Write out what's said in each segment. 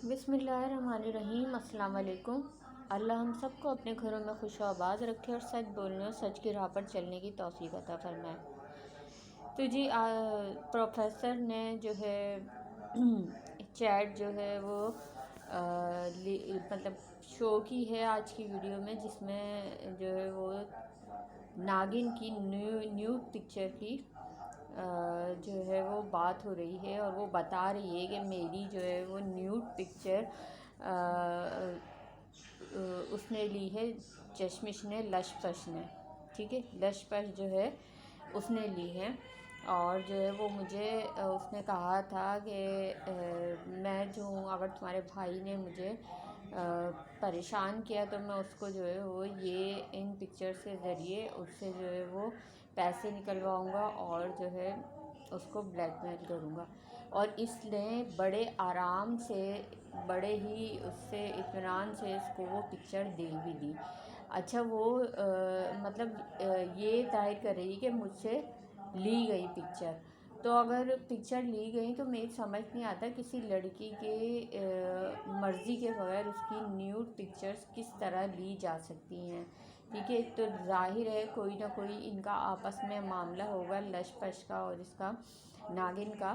बिस्मिल्लाहिर्रहमानिर्रहीम। अस्सलाम वालेकुम। अल्लाह हम सबको अपने घरों में खुश आबाद रखे और सच बोलने और सच की राह पर चलने की तौफीक अता फरमाए। तो जी प्रोफेसर ने जो है चैट जो है वो मतलब शो की है आज की वीडियो में, जिसमें जो है वो नागिन की न्यू पिक्चर की जो है वो बात हो रही है और वो बता रही है कि मेरी जो है वो न्यूड पिक्चर उसने ली है चश्मिश ने, लशपश ने। ठीक है, लशपश जो है उसने ली है और जो है वो मुझे उसने कहा था कि मैं जो हूँ, अगर तुम्हारे भाई ने मुझे परेशान किया तो मैं उसको जो है वो ये इन पिक्चर से ज़रिए उससे जो है वो पैसे निकलवाऊँगा और जो है उसको ब्लैकमेल करूँगा। और इसने बड़े आराम से, बड़े ही उससे इत्मीनान से इसको वो पिक्चर दे भी दी। अच्छा, वो मतलब ये जाहिर कर रही है कि मुझसे ली गई पिक्चर। तो अगर पिक्चर ली गई तो मेरी समझ नहीं आता किसी लड़की के मर्ज़ी के बगैर उसकी न्यूड पिक्चर्स किस तरह ली जा सकती हैं। ठीक है, तो जाहिर है कोई ना कोई इनका आपस में मामला होगा, लशपश का और इसका नागिन का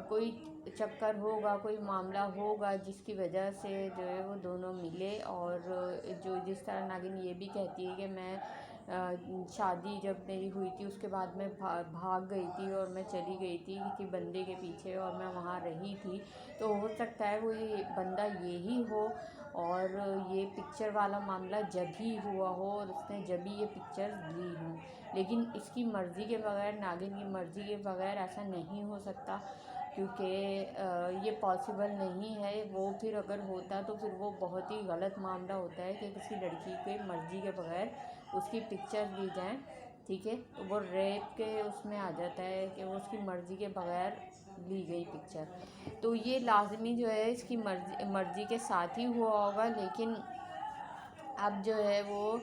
कोई चक्कर होगा, कोई मामला होगा जिसकी वजह से जो है वो दोनों मिले। और जो जिस तरह नागिन ये भी कहती है कि मैं शादी जब मेरी हुई थी उसके बाद मैं भाग गई थी और मैं चली गई थी किसी बंदे के पीछे और मैं वहाँ रही थी। तो हो सकता है वो ये बंदा यही हो और ये पिक्चर वाला मामला जब ही हुआ हो और उसने जब ही ये पिक्चर ली हो। लेकिन इसकी मर्ज़ी के बगैर, नागिन की मर्ज़ी के बगैर ऐसा नहीं हो सकता, क्योंकि ये पॉसिबल नहीं है। वो फिर अगर होता तो फिर वो बहुत ही गलत मामला होता है कि किसी लड़की के मर्ज़ी के बगैर उसकी पिक्चर ली जाए। ठीक है, तो वो रेप के उसमें आ जाता है कि वो उसकी मर्ज़ी के बगैर ली गई पिक्चर। तो ये लाजमी जो है इसकी मर्ज़ी के साथ ही हुआ होगा। लेकिन अब जो है वो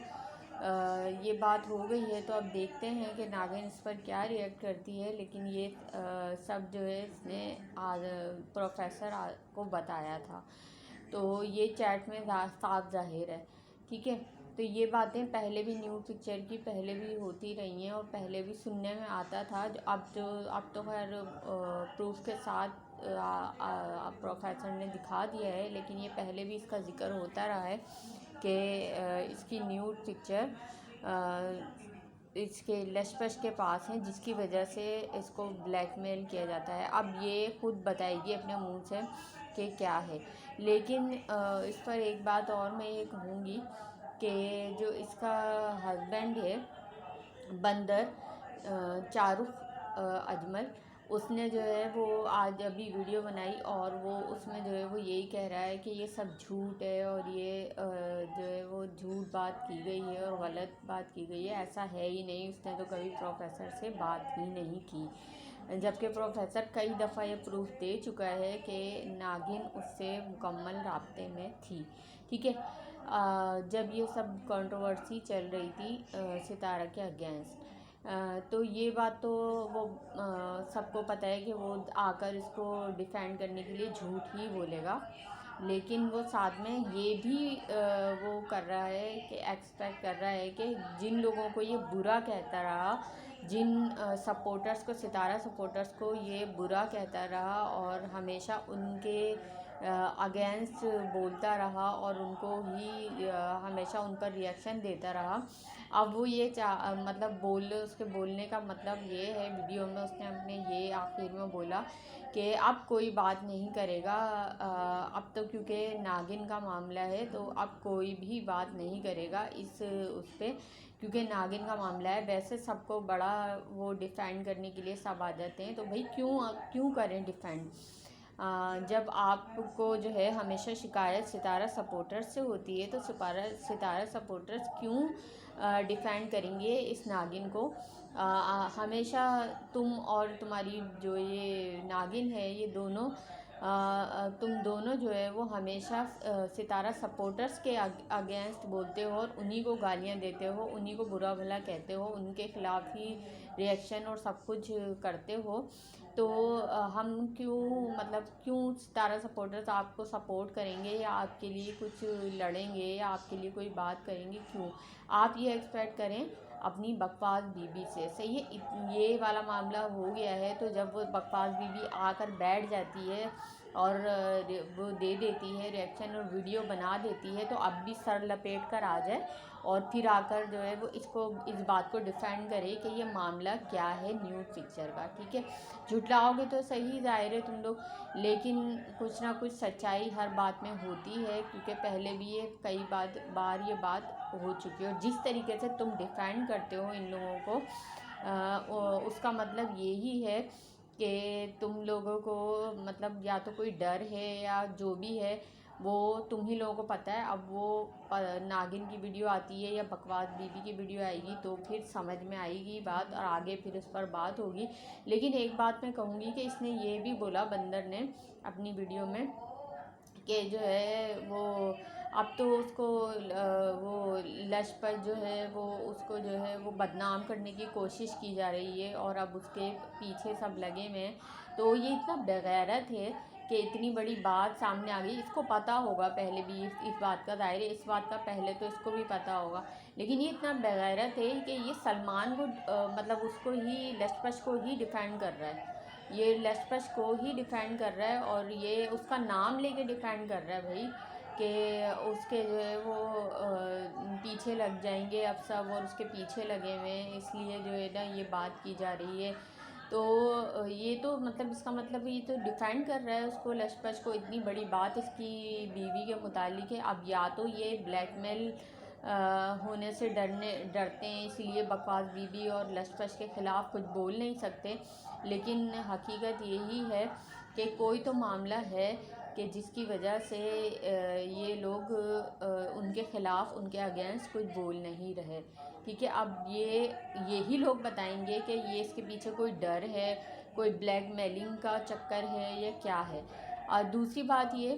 ये बात हो गई है, तो अब देखते हैं कि नागिन इस पर क्या रिएक्ट करती है। लेकिन ये सब जो है इसने प्रोफेसर को बताया था, तो ये चैट में साफ जाहिर है। ठीक है, तो ये बातें पहले भी न्यू पिक्चर की पहले भी होती रही हैं और पहले भी सुनने में आता था। अब तो खैर प्रूफ के साथ प्रोफेसर ने दिखा दिया है, लेकिन ये पहले भी इसका ज़िक्र होता रहा है कि इसकी न्यूड पिक्चर इसके लशपश के पास हैं, जिसकी वजह से इसको ब्लैकमेल किया जाता है। अब ये खुद बताएगी अपने मुंह से कि क्या है। लेकिन इस पर एक बात और मैं ये कहूँगी कि जो इसका हस्बैंड है बंदर चारुख अजमल, उसने जो है वो आज अभी वीडियो बनाई और वो उसमें जो है वो यही कह रहा है कि ये सब झूठ है और ये जो है वो झूठ बात की गई है और गलत बात की गई है, ऐसा है ही नहीं। उसने तो कभी प्रोफेसर से बात ही नहीं की, जबकि प्रोफेसर कई दफ़ा ये प्रूफ दे चुका है कि नागिन उससे मुकम्मल राब्ते में थी। ठीक है, जब ये सब कंट्रोवर्सी चल रही थी सितारा के अगेंस्ट, तो ये बात तो वो सबको पता है कि वो आकर इसको डिफेंड करने के लिए झूठ ही बोलेगा। लेकिन वो साथ में ये भी वो कर रहा है कि एक्सपेक्ट कर रहा है कि जिन लोगों को ये बुरा कहता रहा, जिन सपोर्टर्स को, सितारा सपोर्टर्स को ये बुरा कहता रहा और हमेशा उनके अगेंस्ट बोलता रहा और उनको ही हमेशा उन पर रिएक्शन देता रहा, अब वो ये मतलब उसके बोलने का मतलब ये है, वीडियो में उसने अपने ये आखिर में बोला कि अब कोई बात नहीं करेगा। अब तो क्योंकि नागिन का मामला है तो अब कोई भी बात नहीं करेगा उस पर, क्योंकि नागिन का मामला है। वैसे सबको बड़ा वो डिफेंड करने के लिए सब आ जाते हैं, तो भाई क्यों करें डिफेंड। जब आपको जो है हमेशा शिकायत सितारा सपोर्टर्स से होती है, तो सितारा सपोर्टर्स क्यों डिफेंड करेंगे इस नागिन को। हमेशा तुम और तुम्हारी जो ये नागिन है, ये दोनों तुम दोनों जो है वो हमेशा सितारा सपोर्टर्स के अगेंस्ट बोलते हो और उन्हीं को गालियां देते हो, उन्हीं को बुरा भला कहते हो, उनके ख़िलाफ़ ही रिएक्शन और सब कुछ करते हो। तो हम क्यों मतलब क्यों सितारा सपोर्टर्स आपको सपोर्ट करेंगे या आपके लिए कुछ लड़ेंगे या आपके लिए कोई बात करेंगे, क्यों आप ये एक्सपेक्ट करें अपनी बकवास बीबी से। सही है, ये वाला मामला हो गया है, तो जब वो बकवास बीबी आकर बैठ जाती है और वो दे देती है रिएक्शन और वीडियो बना देती है, तो अब भी सर लपेट कर आ जाए और फिर आकर जो है वो इसको इस बात को डिफेंड करे कि ये मामला क्या है न्यूड पिक्चर का। ठीक है, झुटलाओगे तो सही, जाहिर है तुम लोग, लेकिन कुछ ना कुछ सच्चाई हर बात में होती है, क्योंकि पहले भी ये कई बार ये बात हो चुकी है। और जिस तरीके से तुम डिफेंड करते हो इन लोगों को उसका मतलब यही है कि तुम लोगों को मतलब या तो कोई डर है या जो भी है वो तुम ही लोगों को पता है। अब वो नागिन की वीडियो आती है या बकवास बीबी की वीडियो आएगी तो फिर समझ में आएगी बात और आगे फिर उस पर बात होगी। लेकिन एक बात मैं कहूँगी कि इसने ये भी बोला, बंदर ने अपनी वीडियो में, कि जो है वो अब तो उसको वो लश पर जो है वो उसको जो है वो बदनाम करने की कोशिश की जा रही है और अब उसके पीछे सब लगे हुए हैं। तो ये इतना बेगैरत है कि इतनी बड़ी बात सामने आ गई। इसको पता होगा पहले भी इस बात का, दायरे इस बात का पहले तो इसको भी पता होगा, लेकिन ये इतना बेगैरत है कि ये सलमान को मतलब उसको ही लशपश को ही डिफेंड कर रहा है। ये लशपश को ही डिफेंड कर रहा है और ये उसका नाम लेके डिफेंड कर रहा है भाई, कि उसके जो है वो पीछे लग जाएंगे अब सब और उसके पीछे लगे हुए हैं, इसलिए जो है ना ये बात की जा रही है। तो ये तो मतलब इसका मतलब ये तो डिफेंड कर रहा है उसको, लशपश को। इतनी बड़ी बात इसकी बीवी के मुतालिक है। अब या तो ये ब्लैकमेल होने से डरते हैं, इसीलिए बकवास बीबी और लशपश के ख़िलाफ़ कुछ बोल नहीं सकते, लेकिन हकीकत यही है कि कोई तो मामला है कि जिसकी वजह से ये लोग उनके ख़िलाफ़ उनके अगेंस्ट कुछ बोल नहीं रहे। ठीक है, अब यही लोग बताएंगे कि ये इसके पीछे कोई डर है, कोई ब्लैकमेलिंग का चक्कर है या क्या है। और दूसरी बात ये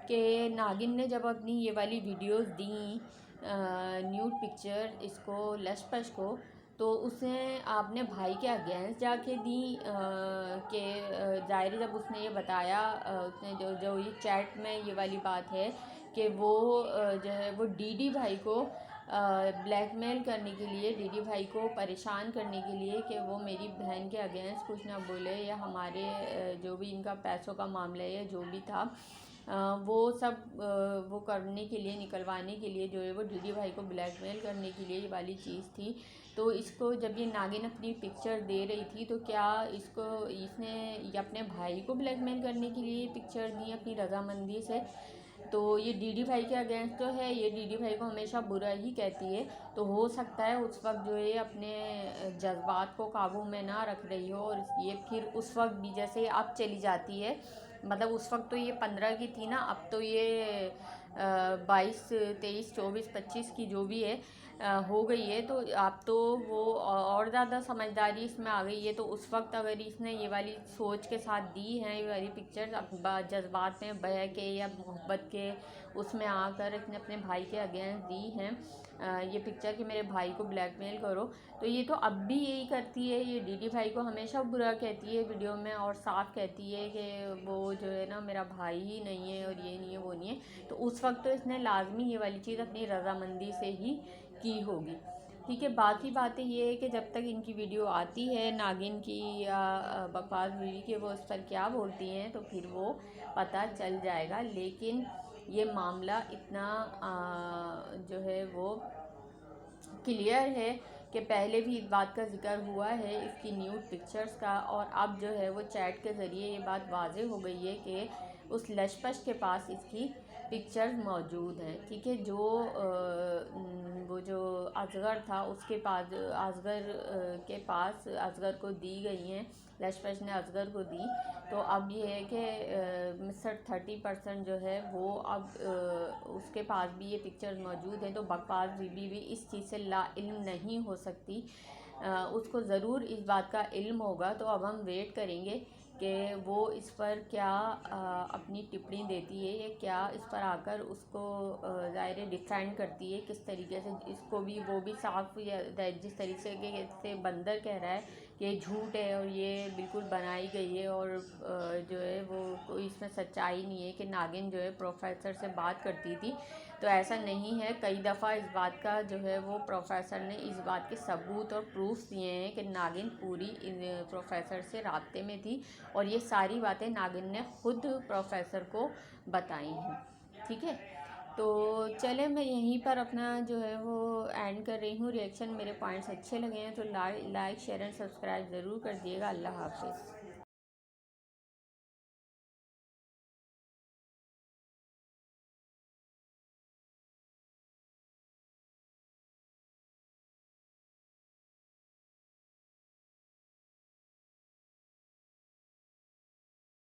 कि नागिन ने जब अपनी ये वाली वीडियोस दी न्यूड पिक्चर इसको लशपश को, तो उसने अपने भाई के अगेंस्ट जाके दी कि ज़ाहिर जब उसने ये बताया उसने जो ये चैट में ये वाली बात है कि वो जो है वो डीडी भाई को ब्लैकमेल करने के लिए, डीडी भाई को परेशान करने के लिए कि वो मेरी बहन के अगेंस्ट कुछ ना बोले या हमारे जो भी इनका पैसों का मामला है जो भी था वो सब वो करने के लिए, निकलवाने के लिए जो है वो डीडी भाई को ब्लैकमेल करने के लिए ये वाली चीज़ थी। तो इसको जब ये नागिन अपनी पिक्चर दे रही थी तो क्या इसने ये अपने भाई को ब्लैकमेल करने के लिए पिक्चर दी अपनी रजामंदी से? तो ये डीडी भाई के अगेंस्ट तो है, ये डीडी भाई को हमेशा बुरा ही कहती है। तो हो सकता है उस वक्त जो है अपने जज्बात को काबू में ना रख रही हो और ये फिर उस वक्त भी जैसे अब चली जाती है, मतलब उस वक्त तो ये 15 की थी ना, अब तो ये 22 23 24 25 की जो भी है हो गई है। तो अब तो वो और ज़्यादा समझदारी इसमें आ गई है। तो उस वक्त अगर इसने ये वाली सोच के साथ दी है ये वाली पिक्चर, अब जज्बात में बह के या मोहब्बत के उसमें आकर इसने अपने भाई के अगेंस्ट दी हैं ये पिक्चर कि मेरे भाई को ब्लैकमेल करो, तो ये तो अब भी यही करती है। ये डीडी भाई को हमेशा बुरा कहती है वीडियो में और साफ कहती है कि वो जो है ना मेरा भाई ही नहीं है और ये नहीं है वो नहीं है। तो उस वक्त तो इसने लाजमी ये वाली चीज़ अपनी रजामंदी से ही की होगी। ठीक है, बाकी बातें ये है कि जब तक इनकी वीडियो आती है नागिन की या बकवास बीवी के वो उस पर क्या बोलती हैं तो फिर वो पता चल जाएगा। लेकिन ये मामला इतना जो है वो क्लियर है कि पहले भी इस बात का जिक्र हुआ है इसकी न्यूड पिक्चर्स का, और अब जो है वो चैट के ज़रिए ये बात वाज़ेह हो गई है कि उस लशपश के पास इसकी पिक्चर्स मौजूद हैं। ठीक है, जो वो जो असगर था उसके पास, असगर के पास असगर को दी गई हैं, लशपश ने असगर को दी। तो अब ये है कि मिस्टर 30% जो है वो अब उसके पास भी ये पिक्चर्स मौजूद हैं। तो बकवास बीबी भी इस चीज़ से लाइल्म नहीं हो सकती, उसको ज़रूर इस बात का इल्म होगा। तो अब हम वेट करेंगे कि वो इस पर क्या अपनी टिप्पणी देती है या क्या इस पर आकर उसको ज़ाहिर डिफेंड करती है, किस तरीके से इसको भी वो भी साफ जिस तरीके से बंदर कह रहा है ये झूठ है और ये बिल्कुल बनाई गई है और जो है वो कोई इसमें सच्चाई नहीं है कि नागिन जो है प्रोफेसर से बात करती थी। तो ऐसा नहीं है। कई दफ़ा इस बात का जो है वो प्रोफेसर ने इस बात के सबूत और प्रूफ दिए हैं कि नागिन पूरी प्रोफेसर से राब्ते में थी और ये सारी बातें नागिन ने खुद प्रोफेसर को बताई हैं। ठीक है, तो चले मैं यहीं पर अपना जो है वो एंड कर रही हूँ। रिएक्शन मेरे पॉइंट्स अच्छे लगे हैं तो लाइक शेयर एंड सब्सक्राइब ज़रूर कर दिएगा। अल्लाह हाफिज़।